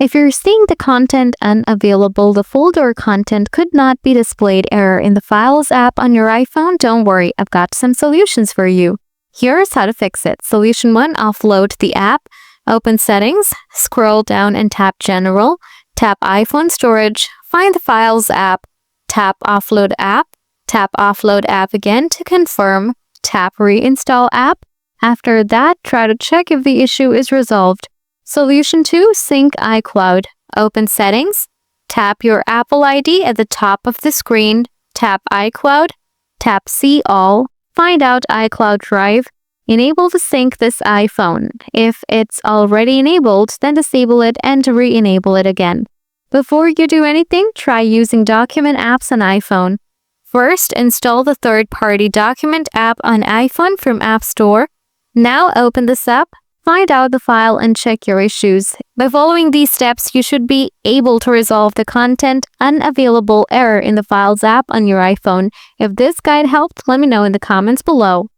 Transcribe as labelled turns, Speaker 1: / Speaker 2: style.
Speaker 1: If you're seeing the content unavailable, the folder content could not be displayed error in the Files app on your iPhone, don't worry, I've got some solutions for you. Here's how to fix it. Solution 1, offload the app. Open Settings, scroll down and tap General, tap iPhone Storage, find the Files app, tap Offload app again to confirm, tap Reinstall app. After that, try to check if the issue is resolved. Solution 2, sync iCloud. Open Settings, tap your Apple ID at the top of the screen, tap iCloud, tap See All, find out iCloud Drive, enable to sync this iPhone. If it's already enabled, then disable it and re-enable it again. Before you do anything, try using document apps on iPhone. First, install the third-party document app on iPhone from App Store. Now open this app, find out the file and check your issues. By following these steps, you should be able to resolve the content unavailable error in the Files app on your iPhone. If this guide helped, let me know in the comments below.